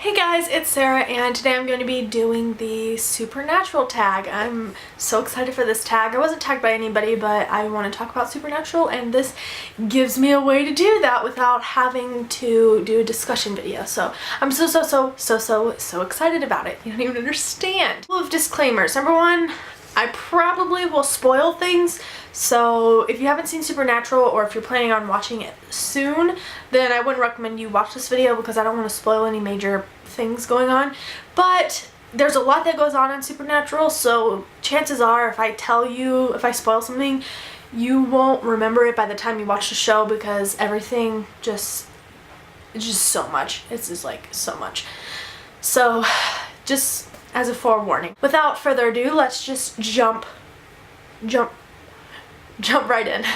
Hey guys, it's Sarah and today I'm going to be doing the Supernatural tag. I'm so excited for this tag. I wasn't tagged by anybody, but I want to talk about Supernatural and this gives me a way to do that without having to do a discussion video. So I'm so excited about it. You don't even understand. Full of disclaimers. Number one, I probably will spoil things, so if you haven't seen Supernatural or if you're planning on watching it soon, then I wouldn't recommend you watch this video because I don't want to spoil any major things going on. But there's a lot that goes on in Supernatural, so chances are if I spoil something, you won't remember it by the time you watch the show because everything it's just so much. It's just like so much. So just as a forewarning. Without further ado, let's just jump right in.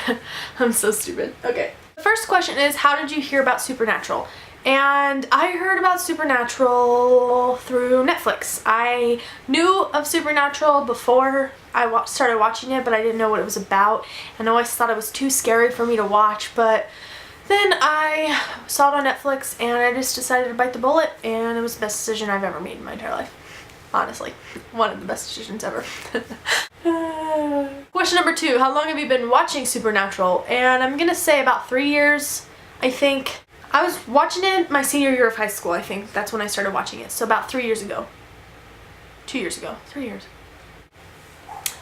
I'm so stupid. Okay. The first question is, how did you hear about Supernatural? And I heard about Supernatural through Netflix. I knew of Supernatural before I started watching it, but I didn't know what it was about. And I always thought it was too scary for me to watch, but then I saw it on Netflix and I just decided to bite the bullet, and it was the best decision I've ever made in my entire life. Honestly, one of the best decisions ever. Question number two, how long have you been watching Supernatural? And I'm gonna say about 3 years, I think. I was watching it my senior year of high school, I think. That's when I started watching it. So about 3 years ago. 2 years ago. 3 years.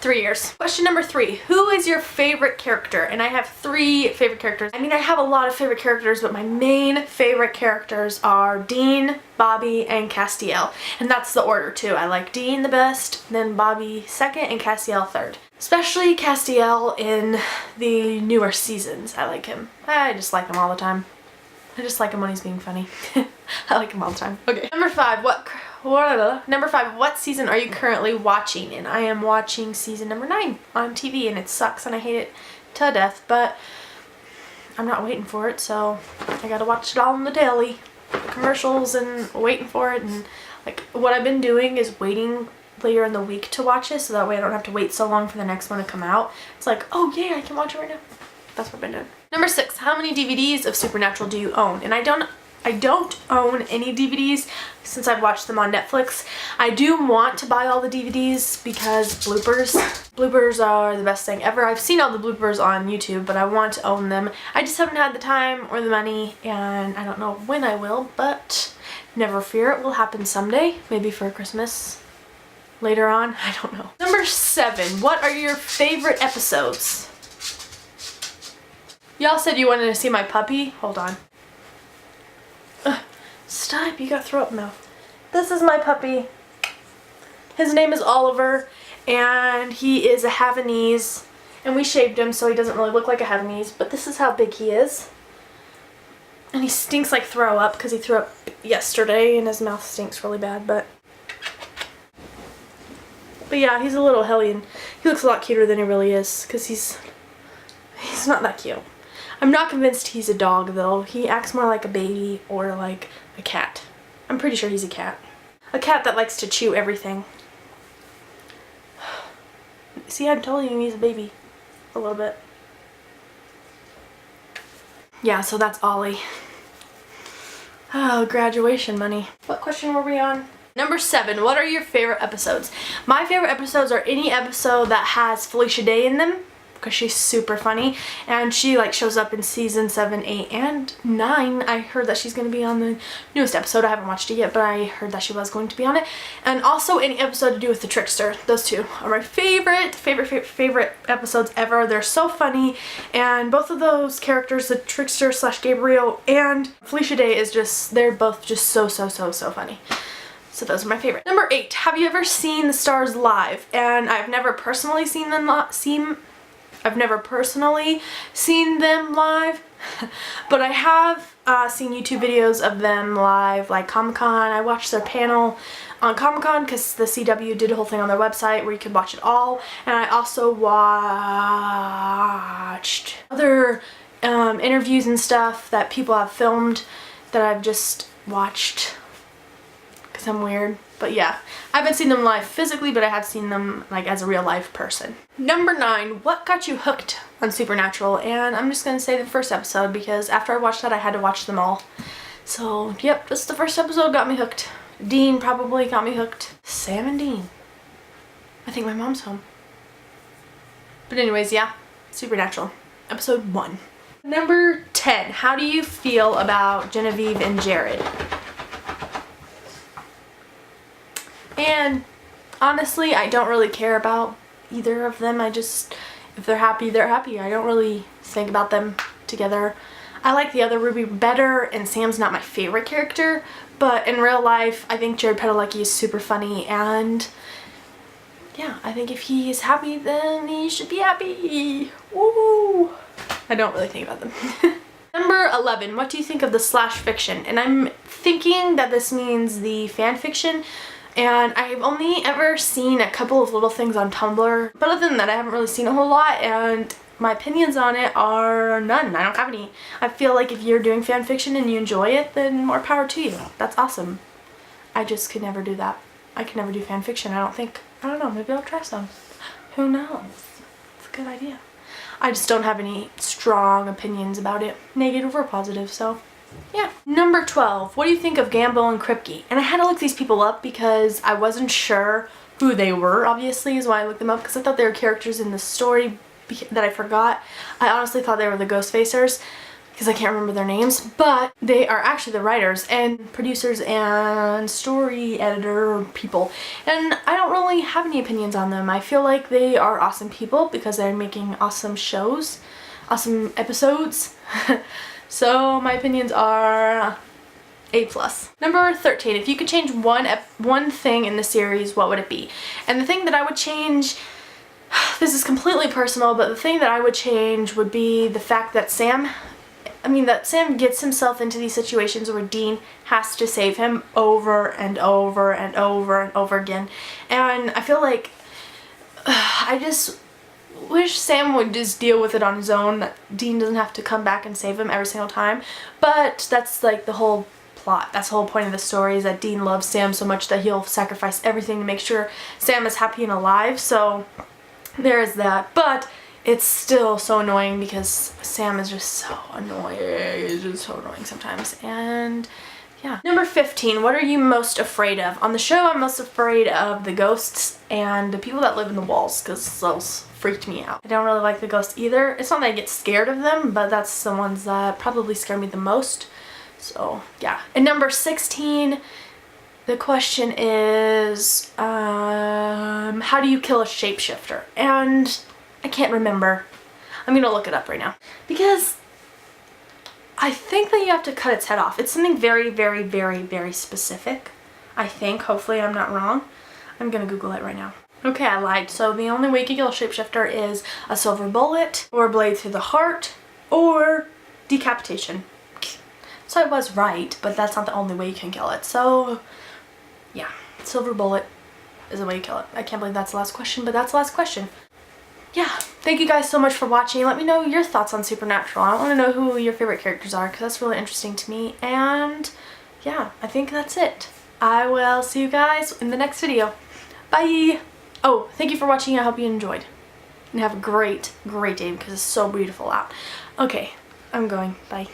3 years. Question number three, who is your favorite character? And I have 3 favorite characters. I mean, I have a lot of favorite characters, but my main favorite characters are Dean, Bobby, and Castiel. And that's the order too. I like Dean the best, then Bobby second, and Castiel third. Especially Castiel in the newer seasons. I like him. I just like him all the time. I just like him when he's being funny. I like him all the time. Okay. Number 5, what season are you currently watching? And I am watching season number 9 on TV, and it sucks and I hate it to death, but I'm not waiting for it, so I gotta watch it all on the daily. Commercials and waiting for it, and like what I've been doing is waiting later in the week to watch it, so that way I don't have to wait so long for the next one to come out. It's like, oh yeah, I can watch it right now. That's what I've been doing. Number 6, how many DVDs of Supernatural do you own? And I don't own any DVDs since I've watched them on Netflix. I do want to buy all the DVDs because bloopers are the best thing ever. I've seen all the bloopers on YouTube, but I want to own them. I just haven't had the time or the money, and I don't know when I will, but never fear, it will happen someday. Maybe for Christmas later on, I don't know. Number 7, what are your favorite episodes? Y'all said you wanted to see my puppy. Hold on. Stop, you got throw up mouth. This is my puppy. His name is Oliver, and he is a Havanese, and we shaved him so he doesn't really look like a Havanese, but this is how big he is. And he stinks like throw up because he threw up yesterday and his mouth stinks really bad, but yeah, he's a little hellion. He looks a lot cuter than he really is because he's not that cute. I'm not convinced he's a dog though. He acts more like a baby or like a cat. I'm pretty sure he's a cat. A cat that likes to chew everything. See, I'm telling you he's a baby. A little bit. Yeah, so that's Ollie. Oh, graduation money. What question were we on? Number 7, what are your favorite episodes? My favorite episodes are any episode that has Felicia Day in them, because she's super funny, and she like shows up in season 7, 8, and 9. I heard that she's going to be on the newest episode. I haven't watched it yet, but I heard that she was going to be on it. And also any episode to do with the Trickster. Those 2 are my favorite episodes ever. They're so funny, and both of those characters, the Trickster / Gabriel and Felicia Day, they're both just so funny. So those are my favorite. Number 8, have you ever seen the Stars live? And I've never personally seen them live, but I have seen YouTube videos of them live, like Comic-Con. I watched their panel on Comic-Con because the CW did a whole thing on their website where you could watch it all, and I also watched other interviews and stuff that people have filmed that I've just watched because I'm weird. But yeah, I haven't seen them live physically, but I have seen them like as a real life person. Number 9, what got you hooked on Supernatural? And I'm just gonna say the first episode because after I watched that I had to watch them all. So, yep, just the first episode got me hooked. Dean probably got me hooked. Sam and Dean. I think my mom's home. But anyways, yeah, Supernatural. Episode 1. Number 10. How do you feel about Genevieve and Jared? And honestly, I don't really care about either of them. If they're happy, they're happy. I don't really think about them together. I like the other Ruby better, and Sam's not my favorite character, but in real life, I think Jared Padalecki is super funny, and yeah, I think if he is happy, then he should be happy. Woo! I don't really think about them. Number 11, what do you think of the slash fiction? And I'm thinking that this means the fan fiction, and I've only ever seen a couple of little things on Tumblr, but other than that, I haven't really seen a whole lot, and my opinions on it are none. I don't have any. I feel like if you're doing fan fiction and you enjoy it, then more power to you. That's awesome. I just could never do that. I could never do fan fiction, I don't think. I don't know, maybe I'll try some. Who knows? It's a good idea. I just don't have any strong opinions about it, negative or positive, so yeah. Number 12, what do you think of Gamble and Kripke? And I had to look these people up because I wasn't sure who they were, obviously, is why I looked them up, because I thought they were characters in the story that I forgot. I honestly thought they were the Ghost Facers because I can't remember their names, but they are actually the writers and producers and story editor people, and I don't really have any opinions on them. I feel like they are awesome people because they're making awesome shows, awesome episodes. So my opinions are A+. Number 13, if you could change one thing in the series, what would it be? And the thing that I would change, this is completely personal, but the thing that I would change would be the fact that Sam gets himself into these situations where Dean has to save him over and over and over and over again. And I feel like I just wish Sam would just deal with it on his own, that Dean doesn't have to come back and save him every single time. But that's like the whole plot. That's the whole point of the story, is that Dean loves Sam so much that he'll sacrifice everything to make sure Sam is happy and alive. So there is that, but it's still so annoying because Sam is just so annoying. It's just so annoying sometimes. And yeah. Number 15, what are you most afraid of? On the show, I'm most afraid of the ghosts and the people that live in the walls, because those freaked me out. I don't really like the ghosts either. It's not that I get scared of them, but that's the ones that probably scare me the most. So yeah. And number 16, the question is, how do you kill a shapeshifter? And I can't remember. I'm gonna look it up right now, because I think that you have to cut its head off. It's something very, very, very, very specific. I think. Hopefully I'm not wrong. I'm gonna Google it right now. Okay, I lied. So the only way you can kill a shapeshifter is a silver bullet, or a blade through the heart, or decapitation. So I was right, but that's not the only way you can kill it. So yeah, silver bullet is the way you kill it. I can't believe that's the last question, but that's the last question. Yeah, thank you guys so much for watching. Let me know your thoughts on Supernatural. I want to know who your favorite characters are, because that's really interesting to me. And yeah, I think that's it. I will see you guys in the next video. Bye! Oh, thank you for watching. I hope you enjoyed. And have a great, great day, because it's so beautiful out. Okay, I'm going. Bye.